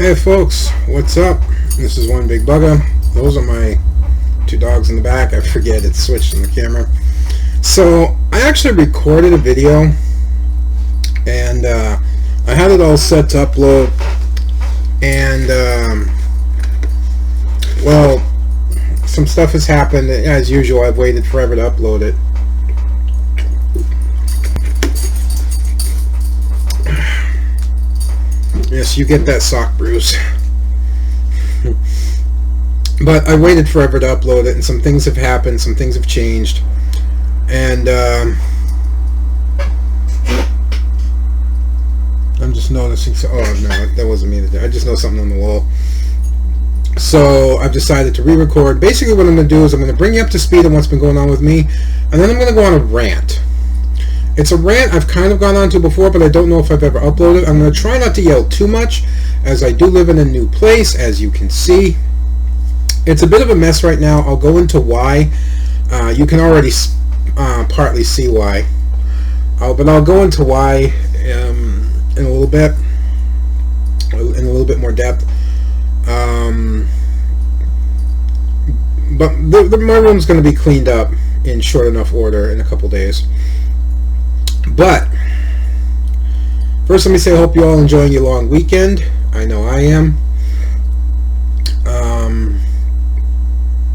Hey folks, what's up? This is One Big Bugger. Those are my two dogs in the back. I forget it's switched on the camera. So I actually recorded a video and I had it all set to upload, and well, some stuff has happened. As usual, I've waited forever to upload it. Yes, you get that sock bruise. But I waited forever to upload it, and some things have happened, some things have changed, and I'm just noticing. Oh no, that wasn't me. I just noticed something on the wall. So I've decided to re-record. Basically, what I'm going to do is I'm going to bring you up to speed on what's been going on with me, and then I'm going to go on a rant. It's a rant I've kind of gone on to before, but I don't know if I've ever uploaded. I'm going to try not to yell too much, as I do live in a new place, as you can see. It's a bit of a mess right now. I'll go into why. You can already partly see why. But I'll go into why in a little bit, in a little bit more depth. But my room's going to be cleaned up in short enough order in a couple days. But first, let me say I hope you all enjoying your long weekend. I know I am.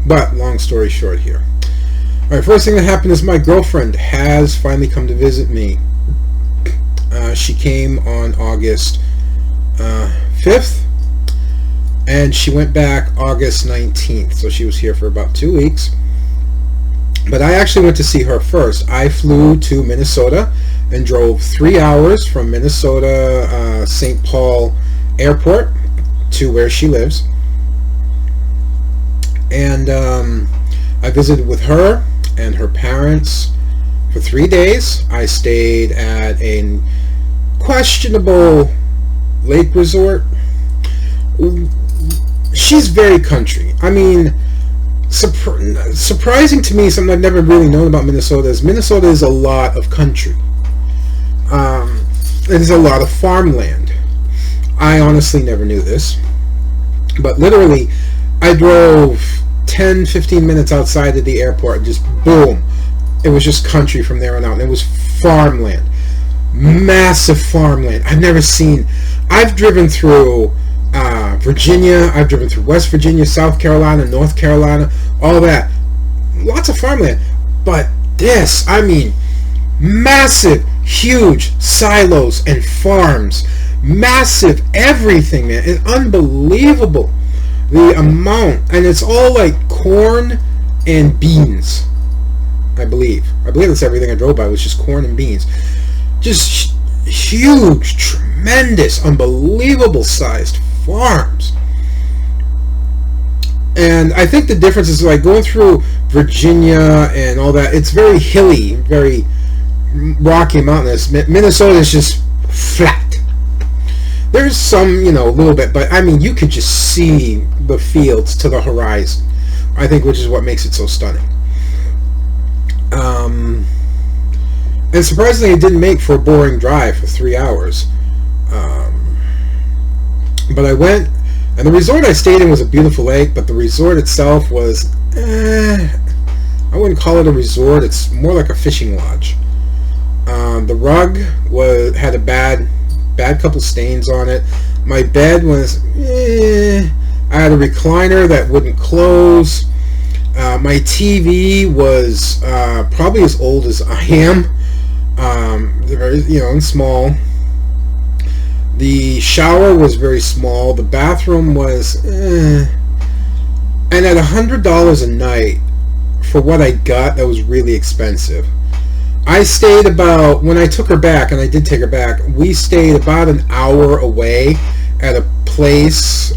But long story short here. Alright, first thing that happened is my girlfriend has finally come to visit me. She came on August 5th, and she went back August 19th, so she was here for about 2 weeks. But I actually went to see her first. I flew to Minnesota and drove 3 hours from Minnesota St. Paul Airport to where she lives. And I visited with her and her parents for 3 days. I stayed at a questionable lake resort. She's very country. I mean, surprising to me, something I've never really known about Minnesota is a lot of country. There's a lot of farmland. I honestly never knew this, but literally I drove 10-15 minutes outside of the airport and just boom, it was just country from there on out, and it was farmland, massive farmland. I've driven through Virginia, I've driven through West Virginia, South Carolina, North Carolina, all that. Lots of farmland. But this, I mean, massive, huge silos and farms. Massive everything, man. It's unbelievable. The amount. And it's all like corn and beans, I believe. I believe that's everything I drove by was just corn and beans. Just huge, tremendous, unbelievable sized farms. And I think the difference is like going through Virginia and all that. It's very hilly, very rocky, mountainous. Minnesota is just flat. There's some, a little bit, but I mean, you could just see the fields to the horizon, I think, which is what makes it so stunning. And surprisingly, it didn't make for a boring drive for 3 hours. But I went, and the resort I stayed in was a beautiful lake, but the resort itself was, I wouldn't call it a resort. It's more like a fishing lodge. The rug had a bad couple stains on it. My bed was, I had a recliner that wouldn't close. My TV was probably as old as I am. Very, and small. The shower was very small. The bathroom was, and at $100 a night for what I got, that was really expensive. I stayed about, when I took her back, and I did take her back, we stayed about an hour away at a place,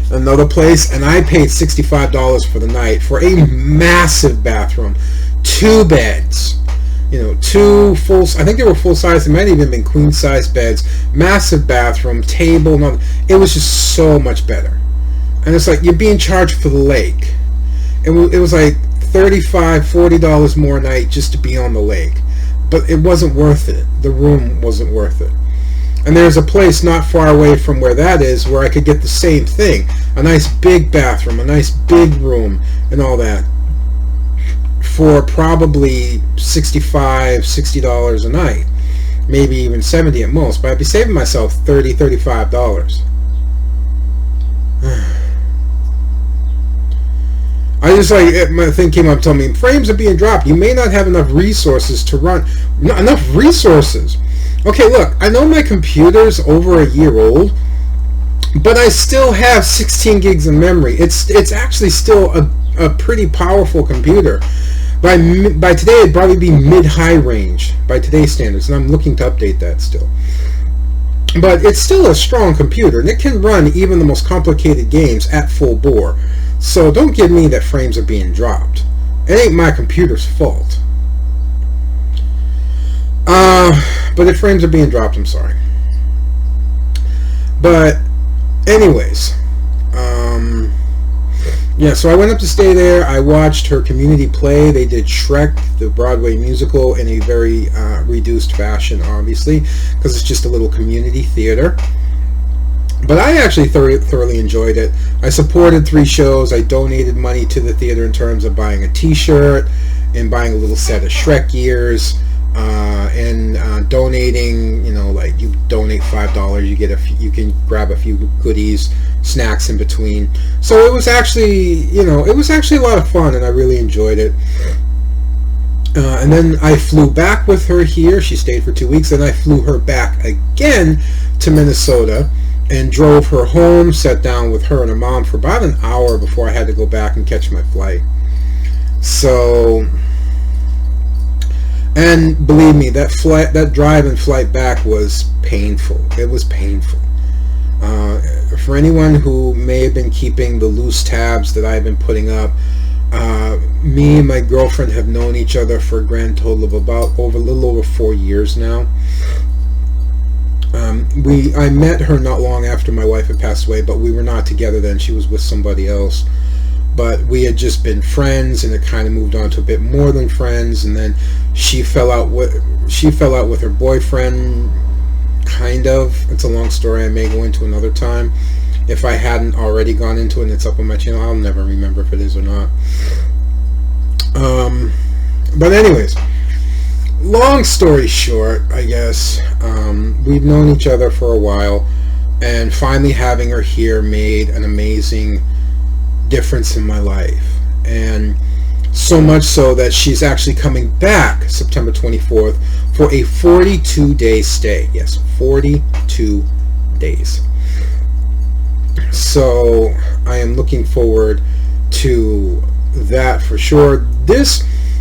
another place, and I paid $65 for the night for a massive bathroom, 2 beds, 2 full, I think they were full size, they might have even been queen size beds, massive bathroom, table, it was just so much better. And it's like, you're being charged for the lake. It was like $35, $40 more a night just to be on the lake. But it wasn't worth it. The room wasn't worth it. And there's a place not far away from where that is where I could get the same thing. A nice big bathroom, a nice big room, and all that for probably $65-$60 a night. Maybe even $70 at most. But I'd be saving myself $30-$35. I just my thing came up telling me frames are being dropped. You may not have enough resources to run. Not enough resources. Okay, look, I know my computer's over a year old, but I still have 16 gigs of memory. It's actually still a pretty powerful computer. By today, it'd probably be mid-high range by today's standards, and I'm looking to update that still. But it's still a strong computer, and it can run even the most complicated games at full bore. So don't give me that frames are being dropped. It ain't my computer's fault. But if frames are being dropped, I'm sorry. But anyways, yeah, so I went up to stay there. I watched her community play. They did Shrek, the Broadway musical, in a very reduced fashion, obviously, because it's just a little community theater. But I actually thoroughly enjoyed it. I supported 3 shows. I donated money to the theater in terms of buying a t-shirt and buying a little set of Shrek ears, and donating, like you donate $5, you get you can grab a few goodies, snacks in between. So it was actually, it was actually a lot of fun, and I really enjoyed it. And then I flew back with her here. She stayed for 2 weeks, and I flew her back again to Minnesota and drove her home, sat down with her and her mom for about an hour before I had to go back and catch my flight. So, and believe me, that drive and flight back was painful. It was painful. For anyone who may have been keeping the loose tabs that I've been putting up, me and my girlfriend have known each other for a grand total of a little over 4 years now. I met her not long after my wife had passed away, but we were not together then. She was with somebody else. But we had just been friends, and it kind of moved on to a bit more than friends. And then she fell out with her boyfriend. Kind of. It's a long story. I may go into another time. If I hadn't already gone into it, and it's up on my channel, I'll never remember if it is or not. But anyways, long story short, I guess, we've known each other for a while, and finally having her here made an amazing difference in my life. And so much so that she's actually coming back September 24th for a 42-day stay. Yes, 42 days. So I am looking forward to that for sure.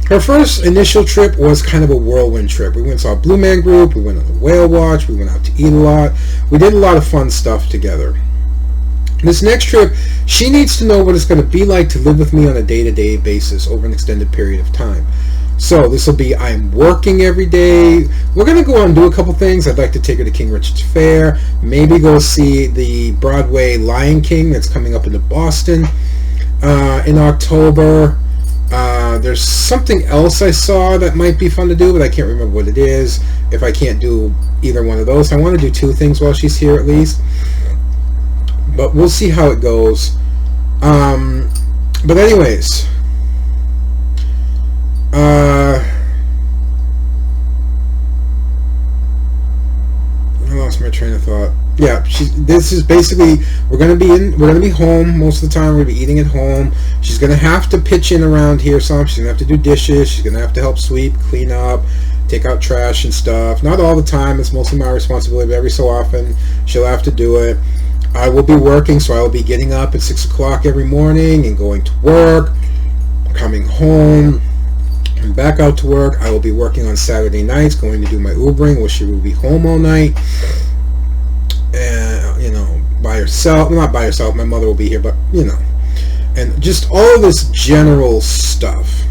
Her first initial trip was kind of a whirlwind trip. We went and saw a Blue Man Group, we went on a whale watch, we went out to eat a lot. We did a lot of fun stuff together. This next trip, she needs to know what it's going to be like to live with me on a day-to-day basis over an extended period of time. So this will be, I'm working every day. We're going to go out and do a couple things. I'd like to take her to King Richard's Fair, maybe go see the Broadway Lion King that's coming up into Boston in October. There's something else I saw that might be fun to do, but I can't remember what it is. If I can't do either one of those, I want to do 2 things while she's here at least. But we'll see how it goes. But anyways, I lost my train of thought. Yeah, this is basically, we're gonna be home most of the time. We're gonna be eating at home. She's gonna have to pitch in around here some. She's gonna have to do dishes. She's gonna have to help sweep, clean up, take out trash and stuff. Not all the time. It's mostly my responsibility, but every so often she'll have to do it. I will be working, so I will be getting up at 6 o'clock every morning and going to work, coming home, and back out to work. I will be working on Saturday nights, going to do my Ubering, where she will be home all night. By herself. Not by herself, my mother will be here, but, and just all this general stuff.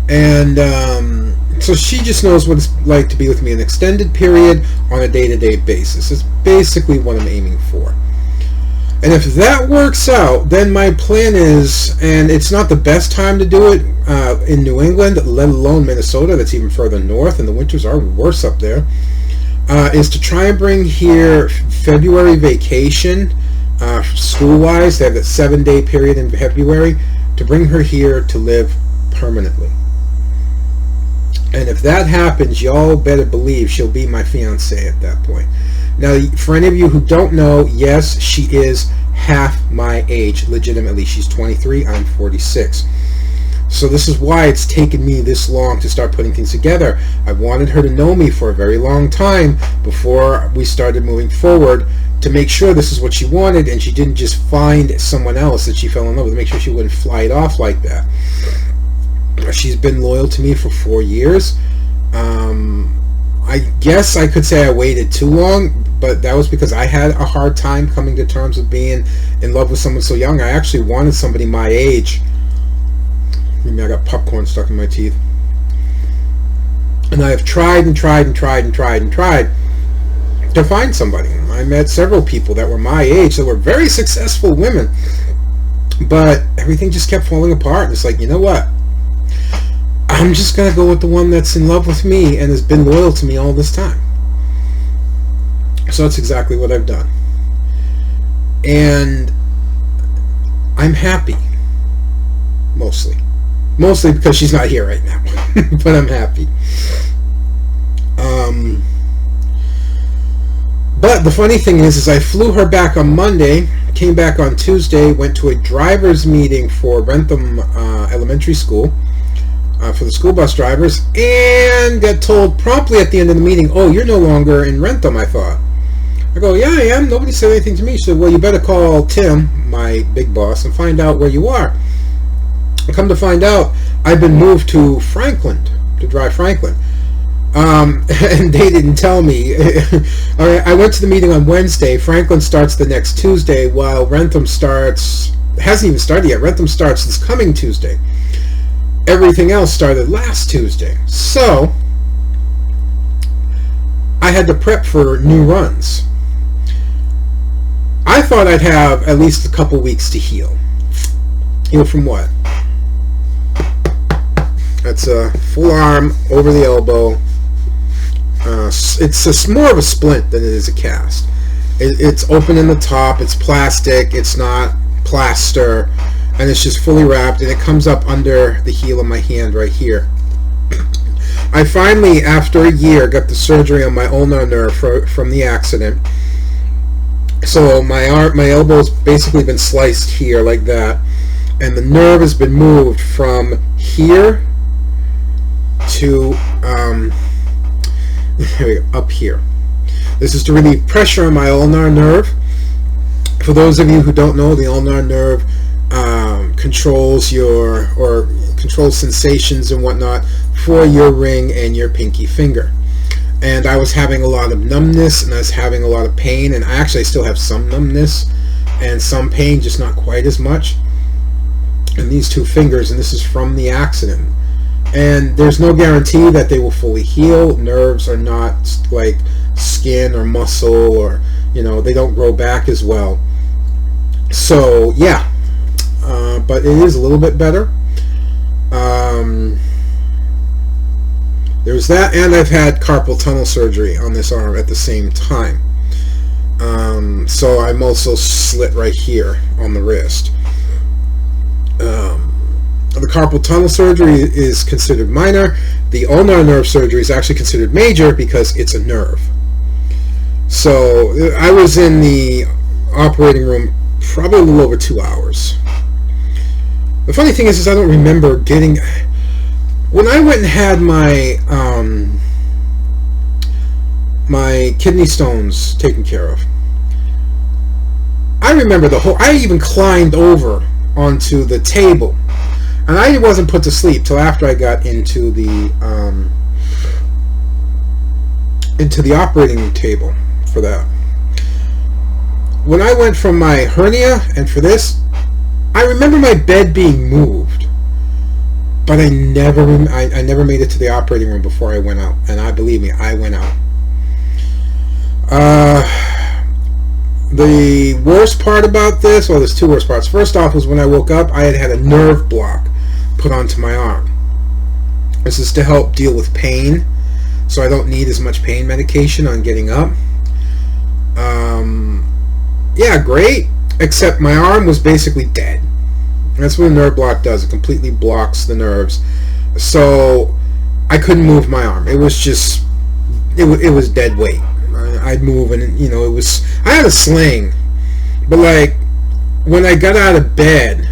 And, so she just knows what it's like to be with me an extended period on a day-to-day basis. It's basically what I'm aiming for. And if that works out, then my plan is, and it's not the best time to do it, in New England, let alone Minnesota, that's even further north, and the winters are worse up there, is to try and bring here February vacation, school-wise. They have that 7-day period in February, to bring her here to live permanently. And if that happens, y'all better believe she'll be my fiancée at that point. Now, for any of you who don't know, yes, she is half my age, legitimately. She's 23, I'm 46. So this is why it's taken me this long to start putting things together. I wanted her to know me for a very long time before we started moving forward, to make sure this is what she wanted, and she didn't just find someone else that she fell in love with, to make sure she wouldn't fly it off like that. She's been loyal to me for 4 years. I guess I could say I waited too long, but that was because I had a hard time coming to terms with being in love with someone so young. I actually wanted somebody my age. Maybe I got popcorn stuck in my teeth. And I have tried and tried and tried and tried and tried to find somebody. I met several people that were my age that were very successful women, but everything just kept falling apart. It's like, you know what? I'm just going to go with the one that's in love with me and has been loyal to me all this time. So that's exactly what I've done. And I'm happy. Mostly. Mostly because she's not here right now. But I'm happy. But the funny thing is I flew her back on Monday, came back on Tuesday, went to a driver's meeting for Rentham Elementary School, for the school bus drivers, and got told promptly at the end of the meeting, oh, you're no longer in Rentham, I thought. I go, yeah, I am. Nobody said anything to me. She said, well, you better call Tim, my big boss, and find out where you are. I come to find out, I've been moved to Franklin, to drive Franklin. And they didn't tell me. All right, I went to the meeting on Wednesday. Franklin starts the next Tuesday, while Rentham hasn't even started yet. Rentham starts this coming Tuesday. Everything else started last Tuesday. So I had to prep for new runs. I thought I'd have at least a couple weeks to heal. Heal from what? That's a full arm over the elbow. It's more of a splint than it is a cast. It's open in the top. It's plastic. It's not plaster. And it's just fully wrapped, and it comes up under the heel of my hand right here. I finally, after a year, got the surgery on my ulnar nerve from the accident. So my elbow's basically been sliced here like that, and the nerve has been moved from here to up here. This is to relieve pressure on my ulnar nerve. For those of you who don't know, the ulnar nerve controls controls sensations and whatnot for your ring and your pinky finger. And I was having a lot of numbness, and I was having a lot of pain, and I actually still have some numbness and some pain, just not quite as much. And these two fingers, and this is from the accident. And there's no guarantee that they will fully heal. Nerves are not like skin or muscle, or they don't grow back as well. So yeah, but it is a little bit better. There's that, and I've had carpal tunnel surgery on this arm at the same time. So I'm also slit right here on the wrist. The carpal tunnel surgery is considered minor. The ulnar nerve surgery is actually considered major because it's a nerve. So I was in the operating room probably a little over 2 hours. The funny thing is I don't remember getting... When I went and had my my kidney stones taken care of, I remember I even climbed over onto the table, and I wasn't put to sleep till after I got into the operating table for that. When I went from my hernia and for this, I remember my bed being moved, but I never made it to the operating room before I went out. And believe me, I went out. The worst part about this, well, there's two worst parts. First off was when I woke up, I had a nerve block put onto my arm. This is to help deal with pain, so I don't need as much pain medication on getting up. Yeah, great, except my arm was basically dead. That's what a nerve block does. It completely blocks the nerves. So I couldn't move my arm. It was just, it was dead weight. I'd move and, you know, it was, I had a sling, but like when I got out of bed,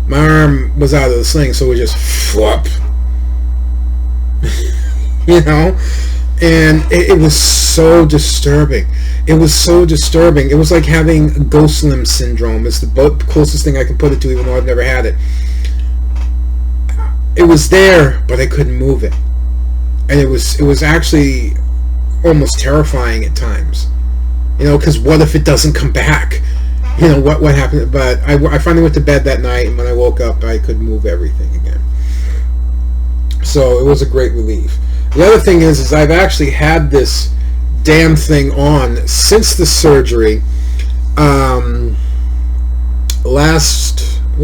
my arm was out of the sling, so it would just flop. You know? And it was so disturbing. It was so disturbing. It was like having ghost limb syndrome. It's the closest thing I can put it to, even though I've never had it. It was there, but I couldn't move it. And it was actually almost terrifying at times. You know, because what if it doesn't come back? You know, what happened? But I finally went to bed that night, and when I woke up, I could move everything again. So it was a great relief. The other thing is I've actually had this damn thing on since the surgery. Was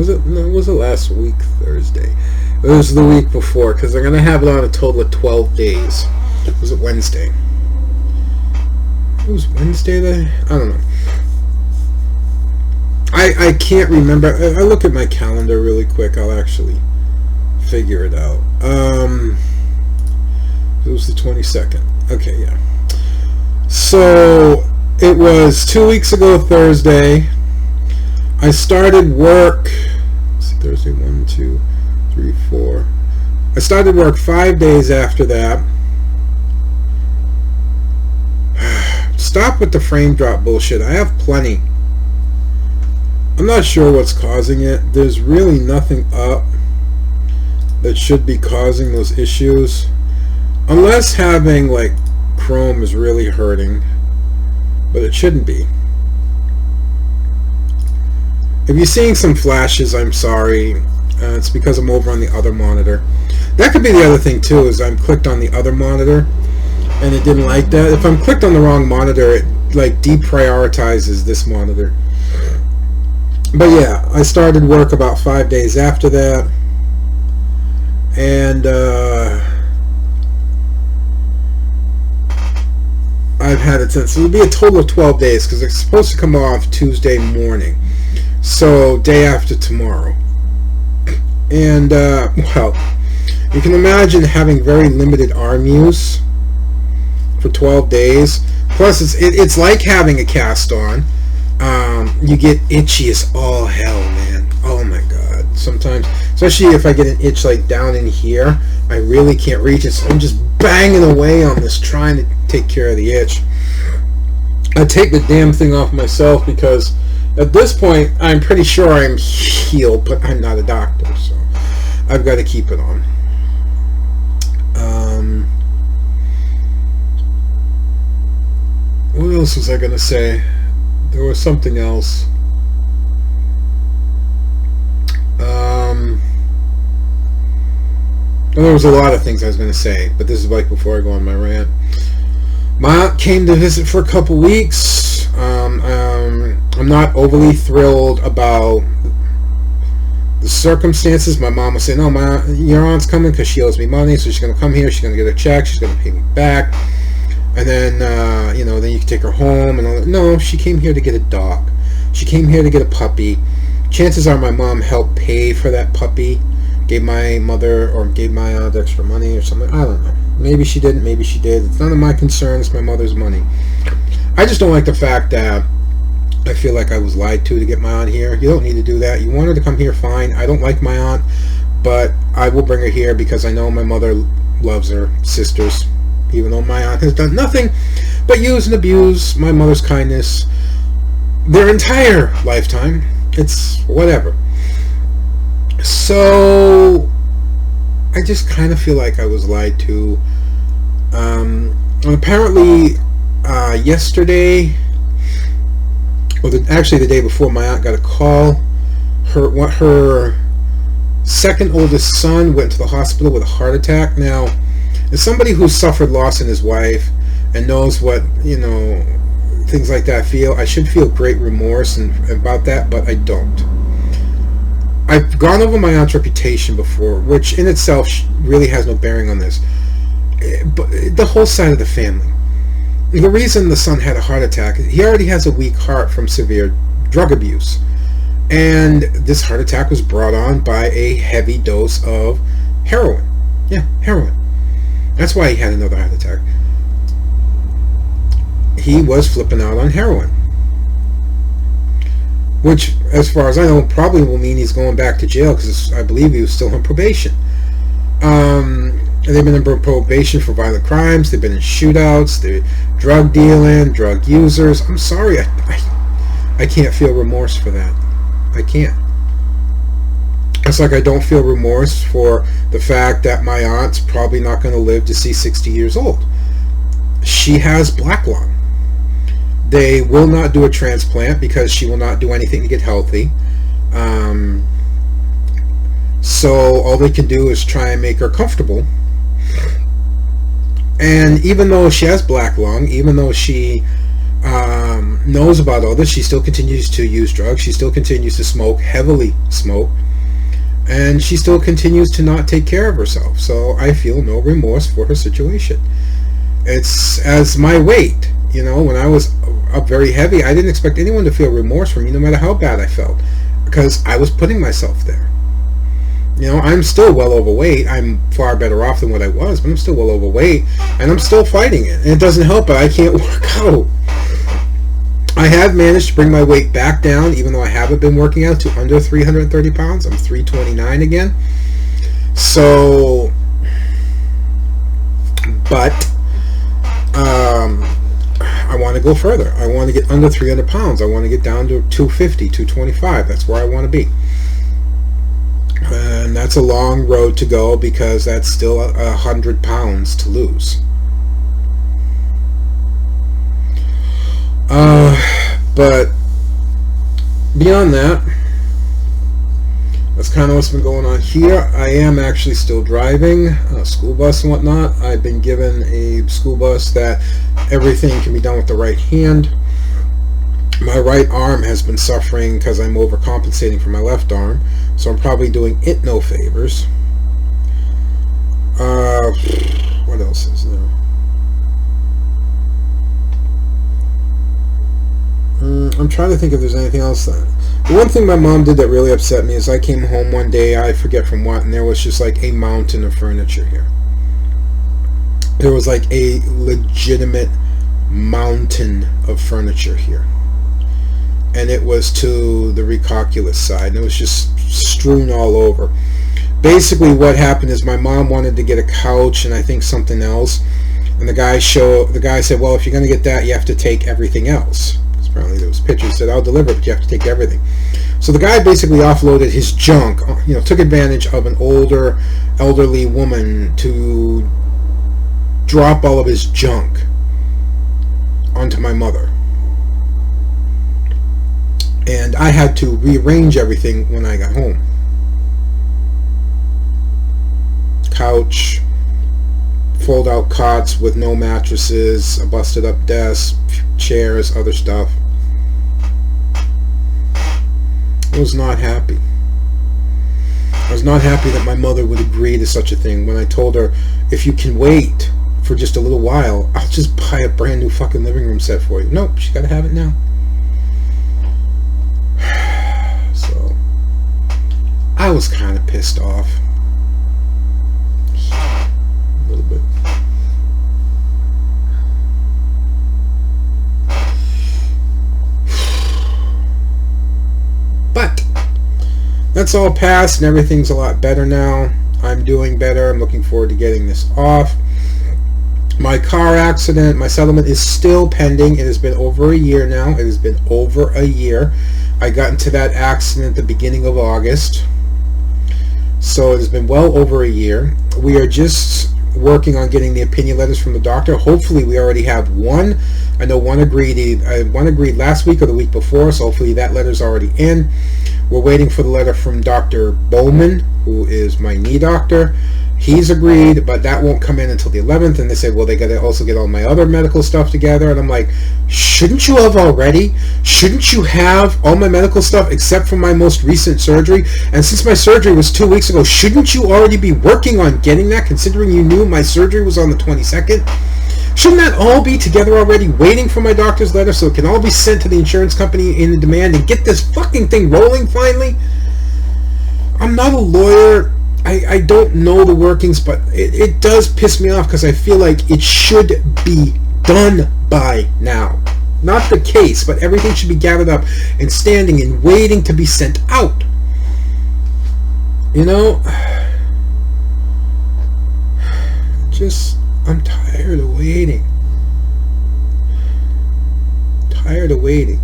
it last week Thursday? It was the week before, because they're going to have it on a total of 12 days. Was it Wednesday? It was Wednesday then? I don't know. I can't remember. I look at my calendar really quick. I'll actually figure it out. It was the 22nd. Okay, yeah. So it was 2 weeks ago Thursday. I started work. Let's see, Thursday, 1, 2, 3, 4. I started work 5 days after that. Stop with the frame drop bullshit. I have plenty. I'm not sure what's causing it. There's really nothing up that should be causing those issues. Unless having like Chrome is really hurting. But it shouldn't be. If you're seeing some flashes, I'm sorry. It's because I'm over on the other monitor. That could be the other thing too, is I'm clicked on the other monitor and it didn't like that. If I'm clicked on the wrong monitor, it like deprioritizes this monitor. But yeah, I started work about 5 days after that, and I've had it since. It'll be a total of 12 days because it's supposed to come off Tuesday morning, so day after tomorrow. And well, you can imagine having very limited arm use for 12 days. Plus, it's like having a cast on. You get itchy as all hell, man. Oh my god. Sometimes, especially if I get an itch like down in here, I really can't reach it, so I'm just banging away on this trying to take care of the itch. I take the damn thing off myself because at this point I'm pretty sure I'm healed, but I'm not a doctor, so I've got to keep it on. What else was I going to say? There was something else. Well, there was a lot of things I was going to say, but this is like before I go on my rant. My aunt came to visit for a couple weeks. I'm not overly thrilled about the circumstances. My mom was saying, "No, your aunt's coming because she owes me money, so she's going to come here. She's going to get her check. She's going to pay me back, and then then you can take her home." And all that. No, she came here to get a dog. She came here to get a puppy. Chances are my mom helped pay for that puppy. Gave my mother or gave my aunt extra money or something. I don't know. Maybe she didn't. Maybe she did. It's none of my concern. It's my mother's money. I just don't like the fact that I feel like I was lied to get my aunt here. You don't need to do that. You want her to come here, fine. I don't like my aunt, but I will bring her here because I know my mother loves her sisters, even though my aunt has done nothing but use and abuse my mother's kindness their entire lifetime. It's whatever. So I just kind of feel like I was lied to. And apparently yesterday, actually the day before, my aunt got a call. Her second oldest son went to the hospital with a heart attack. Now, as somebody who's suffered loss in his wife and knows what, things like that feel, I should feel great remorse about that, but I don't. I've gone over my aunt's reputation before, which in itself really has no bearing on this. But the whole side of the family. The reason the son had a heart attack, he already has a weak heart from severe drug abuse. And this heart attack was brought on by a heavy dose of heroin. Yeah, heroin. That's why he had another heart attack. He was flipping out on heroin. Which, as far as I know, probably will mean he's going back to jail, because I believe he was still on probation. They've been in probation for violent crimes. They've been in shootouts. They're drug dealing, drug users. I'm sorry, I can't feel remorse for that. I can't. It's like I don't feel remorse for the fact that my aunt's probably not going to live to see 60 years old. She has black lung. They will not do a transplant because she will not do anything to get healthy. So all they can do is try and make her comfortable. And even though she has black lung, even though she knows about all this, she still continues to use drugs. She still continues to smoke, heavily smoke. And she still continues to not take care of herself. So I feel no remorse for her situation. It's as my weight. You know, when I was up very heavy, I didn't expect anyone to feel remorse for me, no matter how bad I felt, because I was putting myself there. You know, I'm still well overweight. I'm far better off than what I was, but I'm still well overweight, and I'm still fighting it. And it doesn't help, but I can't work out. I have managed to bring my weight back down, even though I haven't been working out, to under 330 pounds. I'm 329 again. So, but I want to go further. I want to get under 300 pounds. I want to get down to 250, 225. That's where I want to be. And that's a long road to go, because that's still 100 pounds to lose. But beyond that, that's kind of what's been going on here. I am actually still driving a school bus and whatnot. I've been given a school bus that everything can be done with the right hand. My right arm has been suffering because I'm overcompensating for my left arm, so I'm probably doing it no favors. What else is there? I'm trying to think if there's anything else. The one thing my mom did that really upset me is I came home one day, I forget from what, and there was just like a mountain of furniture here. There was like a legitimate mountain of furniture here. And it was to the Recoculus side, and it was just strewn all over. Basically what happened is my mom wanted to get a couch and I think something else, and the guy said, well, if you're going to get that, you have to take everything else. Apparently there was pictures, said, I'll deliver it, but you have to take everything. So the guy basically offloaded his junk, you know, took advantage of an elderly woman to drop all of his junk onto my mother. And I had to rearrange everything when I got home. Couch, fold-out cots with no mattresses, a busted-up desk, chairs, other stuff. I was not happy. I was not happy that my mother would agree to such a thing when I told her, if you can wait for just a little while, I'll just buy a brand new fucking living room set for you. Nope, she gotta have it now. So, I was kind of pissed off. A little bit. But that's all passed and everything's a lot better now. I'm doing better. I'm looking forward to getting this off. My car accident, my settlement is still pending. It has been over a year now. It has been over a year. I got into that accident at the beginning of August. So it has been well over a year. We are just working on getting the opinion letters from the doctor. Hopefully we already have one. I know one agreed last week or the week before, so hopefully that letter's already in. We're waiting for the letter from Dr. Bowman, who is my knee doctor. He's agreed, but that won't come in until the 11th. And they say, well, they got to also get all my other medical stuff together. And I'm like, shouldn't you have already? Shouldn't you have all my medical stuff except for my most recent surgery? And since my surgery was 2 weeks ago, shouldn't you already be working on getting that, considering you knew my surgery was on the 22nd? Shouldn't that all be together already, waiting for my doctor's letter so it can all be sent to the insurance company in demand and get this fucking thing rolling finally? I'm not a lawyer. I don't know the workings, but it does piss me off because I feel like it should be done by now. Not the case, but everything should be gathered up and standing and waiting to be sent out. You know? I'm tired of waiting. Tired of waiting.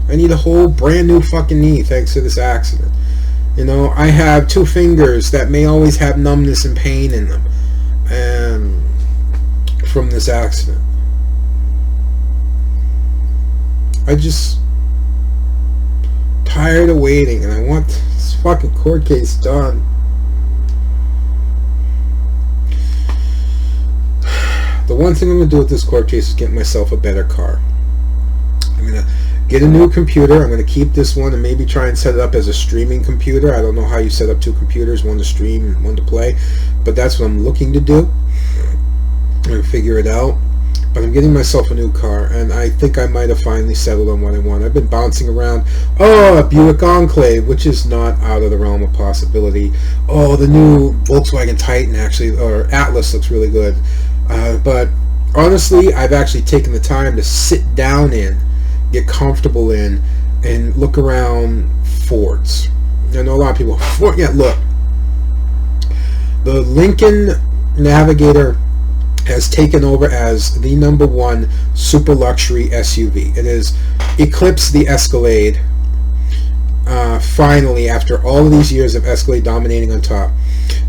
I need a whole brand new fucking knee thanks to this accident. You know, I have 2 fingers that may always have numbness and pain in them, and from this accident. I just tired of waiting, and I want this fucking court case done. The one thing I'm going to do with this court case is get myself a better car. I'm going to get a new computer. I'm going to keep this one and maybe try and set it up as a streaming computer. I don't know how you set up 2 computers, one to stream and one to play, but that's what I'm looking to do. I'm going to figure it out. But I'm getting myself a new car, and I think I might have finally settled on what I want. I've been bouncing around. Oh, a Buick Enclave, which is not out of the realm of possibility. Oh, the new Volkswagen Titan, actually, or Atlas looks really good. But honestly, I've actually taken the time to sit down in, get comfortable in, and look around Fords. I know a lot of people, Ford, yeah, look. The Lincoln Navigator has taken over as the #1 super luxury SUV. It has eclipsed the Escalade, finally, after all of these years of Escalade dominating on top.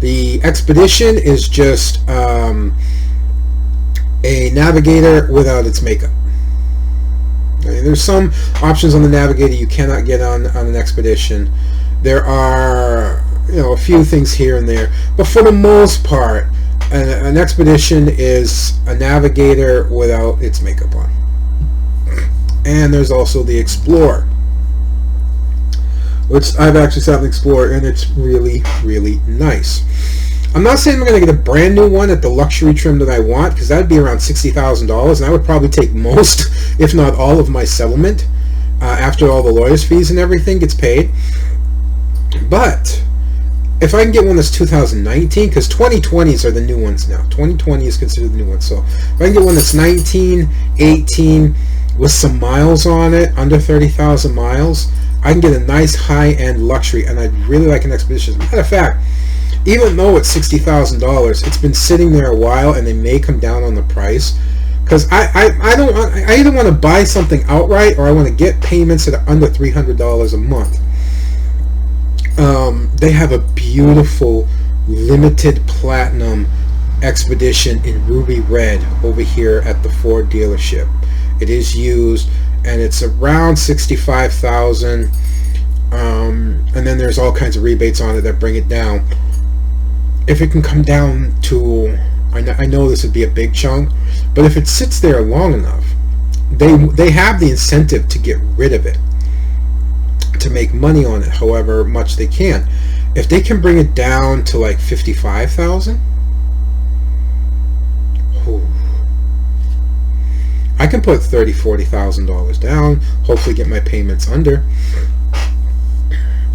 The Expedition is just a Navigator without its makeup. There's some options on the Navigator you cannot get on an Expedition. There are, a few things here and there, but for the most part, an Expedition is a Navigator without its makeup on. And there's also the Explorer, which I've actually sat in the Explorer, and it's really, really nice. I'm not saying I'm going to get a brand new one at the luxury trim that I want, because that would be around $60,000, and that would probably take most, if not all, of my settlement after all the lawyer's fees and everything gets paid. But if I can get one that's 2019, because 2020s are the new ones now. 2020 is considered the new one. So if I can get one that's 19, 18, with some miles on it, under 30,000 miles, I can get a nice high-end luxury, and I'd really like an Expedition. As a matter of fact, even though it's $60,000, it's been sitting there a while, and they may come down on the price. Because I either want to buy something outright, or I want to get payments that are under $300 a month. They have a beautiful limited platinum Expedition in ruby red over here at the Ford dealership. It is used, and it's around $65,000. And then there's all kinds of rebates on it that bring it down. If it can come down to, I know this would be a big chunk, but if it sits there long enough, they have the incentive to get rid of it, to make money on it however much they can. If they can bring it down to like $55,000, I can put $30,000-$40,000 down, hopefully get my payments under.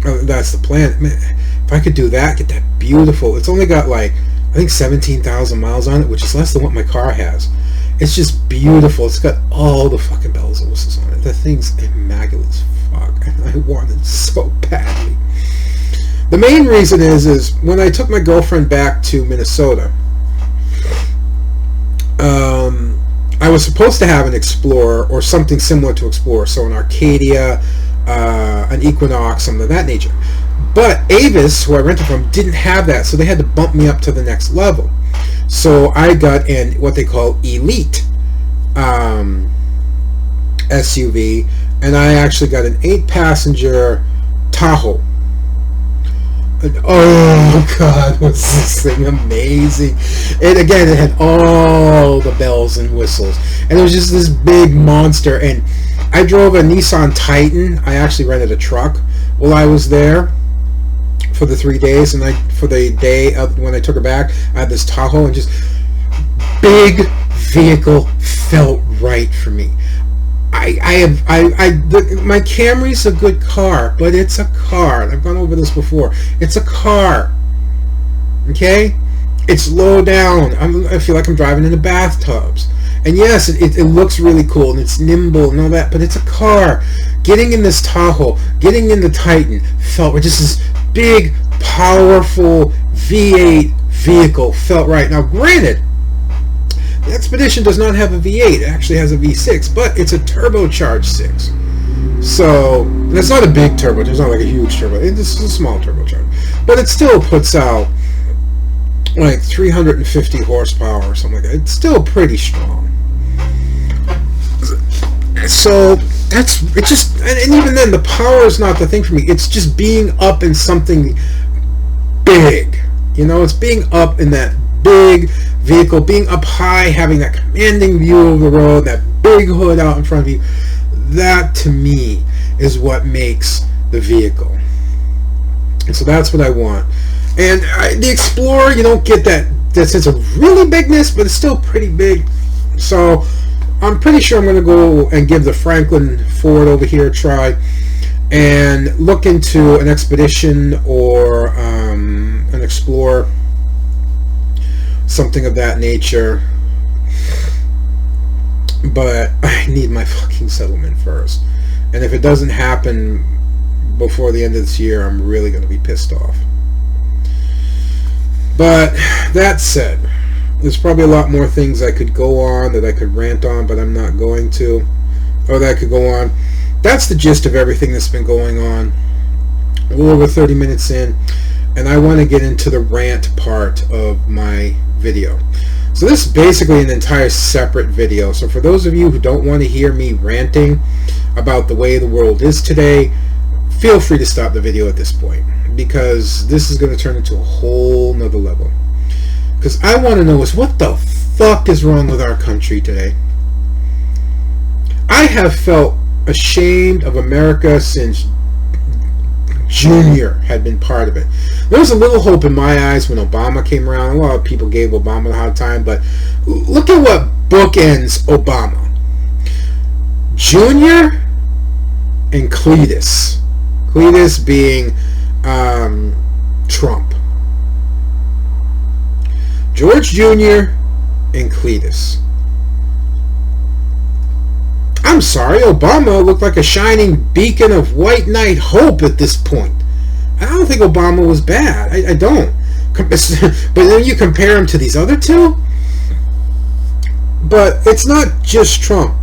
That's the plan. Man, if I could do that, get that beautiful, it's only got like I think 17,000 miles on it, which is less than what my car has. It's just beautiful. It's got all the fucking bells and whistles on it. The thing's immaculate as fuck. I want it so badly. The main reason is when I took my girlfriend back to Minnesota, I was supposed to have an Explorer or something similar to Explorer, so an Arcadia, an Equinox, something of that nature. But Avis, who I rented from, didn't have that, so they had to bump me up to the next level. So I got in what they call Elite SUV, and I actually got an 8-passenger Tahoe. Oh God, was this thing amazing! And again, it had all the bells and whistles, and it was just this big monster. And I drove a Nissan Titan. I actually rented a truck while I was there for the 3 days, and for the day of when I took her back, I had this Tahoe, and just big vehicle felt right for me. My Camry's a good car, but it's a car. I've gone over this before. It's a car. Okay? It's low down. I feel like I'm driving in the bathtubs. And yes, it looks really cool, and it's nimble and all that, but it's a car. Getting in this Tahoe, getting in the Titan, felt just this big, powerful V8 vehicle felt right. Now, granted, the Expedition does not have a V8. It actually has a V6, but it's a turbocharged 6. So, it's not a big turbo. It's not like a huge turbo. It's a small turbocharger. But it still puts out like 350 horsepower or something like that. It's still pretty strong. So, and even then, the power is not the thing for me. It's just being up in something big. You know, it's being up in that big vehicle, being up high, having that commanding view of the road, that big hood out in front of you. That, to me, is what makes the vehicle. And so that's what I want. And the Explorer, you don't get that sense of really bigness, but it's still pretty big. So I'm pretty sure I'm going to go and give the Franklin Ford over here a try and look into an Expedition or an Explorer, something of that nature. But I need my fucking settlement first, and if it doesn't happen before the end of this year, I'm really going to be pissed off. But that said, there's probably a lot more things I could go on, that I could rant on, but I'm not going to, or that I could go on. That's the gist of everything that's been going on. A little over 30 minutes in, and I want to get into the rant part of my video. So this is basically an entire separate video. So for those of you who don't want to hear me ranting about the way the world is today, feel free to stop the video at this point, because this is going to turn into a whole nother level. Because I want to know is what the fuck is wrong with our country today. I have felt ashamed of America since Junior had been part of it. There was a little hope in my eyes when Obama came around. A lot of people gave Obama a hard time, but look at what bookends Obama. Junior and Cletus. Cletus being Trump. George Jr. and Cletus. I'm sorry, Obama looked like a shining beacon of white knight hope at this point. I don't think Obama was bad. I don't. But then you compare him to these other two? But it's not just Trump.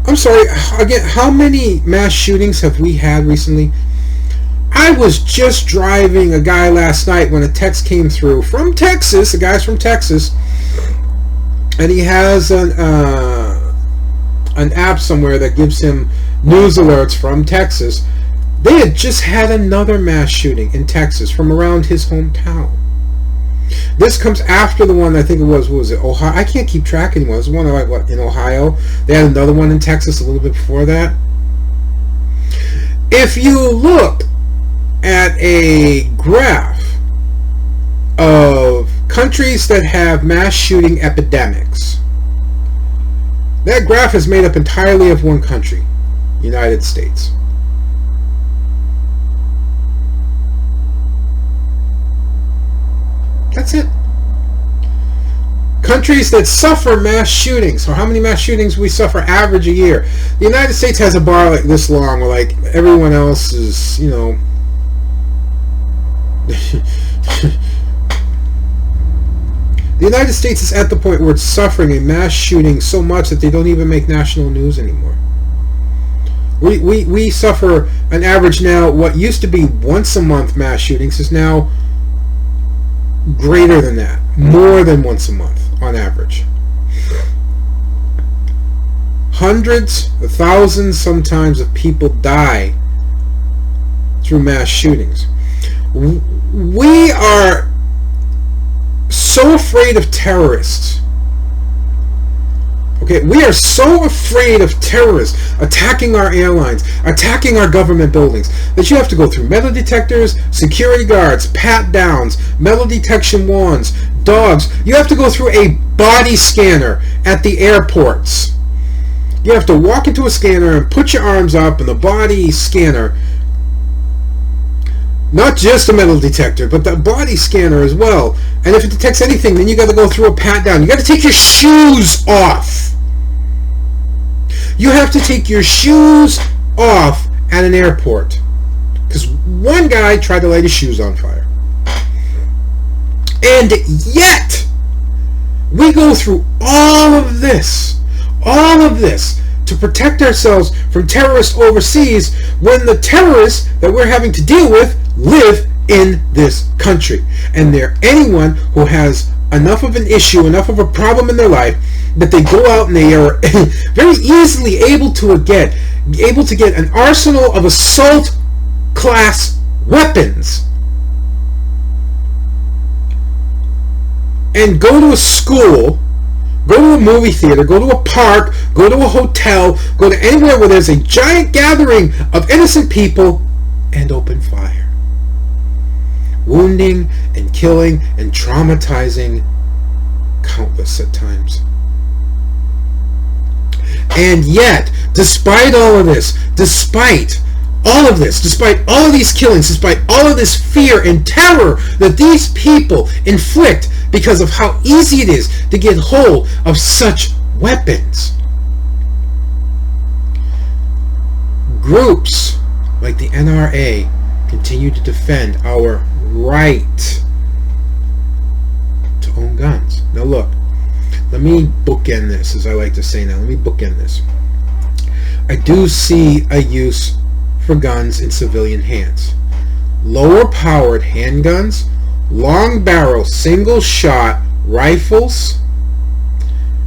I'm sorry, again, how many mass shootings have we had recently? I was just driving a guy last night when a text came through from Texas. The guy's from Texas. And he has an app somewhere that gives him news alerts from Texas. They had just had another mass shooting in Texas from around his hometown. This comes after the one, I think it was, what was it, Ohio? I can't keep track anymore. It was one like what, in Ohio. They had another one in Texas a little bit before that. If you look at a graph of countries that have mass shooting epidemics, that graph is made up entirely of one country, United States. That's it. Countries that suffer mass shootings. So how many mass shootings we suffer average a year? The United States has a bar like this long, where like everyone else is, you know, the United States is at the point where it's suffering a mass shooting so much that they don't even make national news anymore. We suffer an average now. What used to be once a month mass shootings is now greater than that. More than once a month on average. Hundreds of thousands sometimes of people die through mass shootings. We are so afraid of terrorists. Okay, we are so afraid of terrorists attacking our airlines, attacking our government buildings, that you have to go through metal detectors, security guards, pat downs, metal detection wands, dogs. You have to go through a body scanner at the airports. You have to walk into a scanner and put your arms up, and the body scanner, not just a metal detector, but the body scanner as well. And if it detects anything, then you got to go through a pat down. You got to take your shoes off. You have to take your shoes off at an airport. Because one guy tried to light his shoes on fire. And yet, we go through all of this to protect ourselves from terrorists overseas, when the terrorists that we're having to deal with live in this country. And they're anyone who has enough of an issue, enough of a problem in their life, that they go out and they are very easily able to get an arsenal of assault class weapons and go to a school, go to a movie theater, go to a park, go to a hotel, go to anywhere where there's a giant gathering of innocent people and open fire, wounding and killing and traumatizing countless at times. And yet, despite all of this, despite all of these killings, despite all of this fear and terror that these people inflict because of how easy it is to get hold of such weapons, groups like the NRA continue to defend our right to own guns. Now look, let me bookend this, as I like to say now. Let me bookend this. I do see a use for guns in civilian hands. Lower powered handguns, long barrel single shot rifles,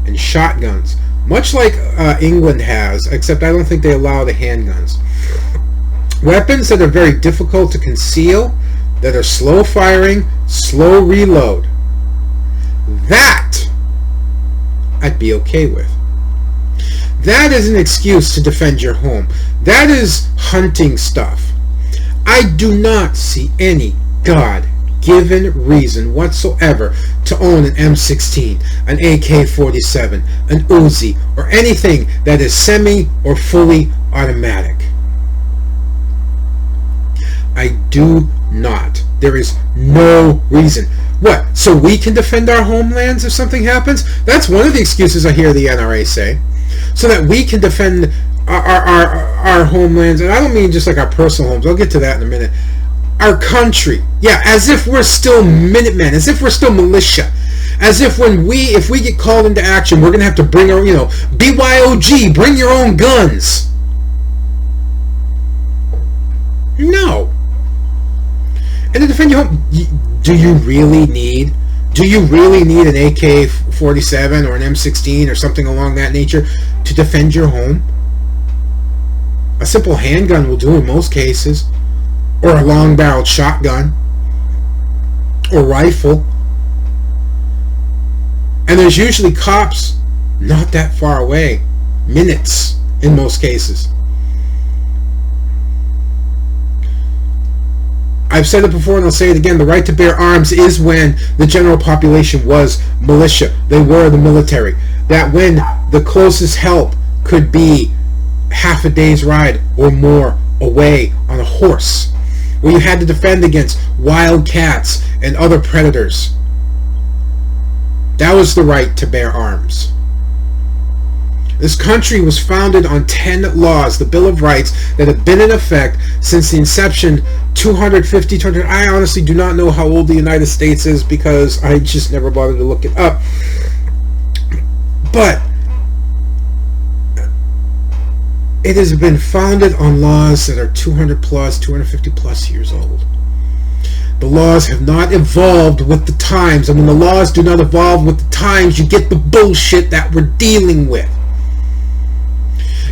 and shotguns. Much like England has, except I don't think they allow the handguns. Weapons that are very difficult to conceal, that are slow firing, slow reload. That I'd be okay with. That is an excuse to defend your home. That is hunting stuff. I do not see any God-given reason whatsoever to own an M16, an AK-47, an Uzi, or anything that is semi or fully automatic. I do not. There is no reason. What? So we can defend our homelands if something happens? That's one of the excuses I hear the NRA say. So that we can defend our homelands, and I don't mean just like our personal homes. I'll get to that in a minute. Our country. Yeah, as if we're still Minutemen, as if we're still militia. As if if we get called into action, we're going to have to bring our, BYOG, bring your own guns. No. And to defend your home, do you really need an AK-47 or an M16 or something along that nature to defend your home? A simple handgun will do in most cases, or a long-barreled shotgun, or rifle. And there's usually cops not that far away, minutes in most cases. I've said it before and I'll say it again. The right to bear arms is when the general population was militia. They were the military. That when the closest help could be half a day's ride or more away on a horse, where you had to defend against wild cats and other predators. That was the right to bear arms. This country was founded on 10 laws, the Bill of Rights, that have been in effect since the inception 200. I honestly do not know how old the United States is because I just never bothered to look it up. But it has been founded on laws that are 200 plus, 250 plus years old. The laws have not evolved with the times, and when the laws do not evolve with the times, you get the bullshit that we're dealing with.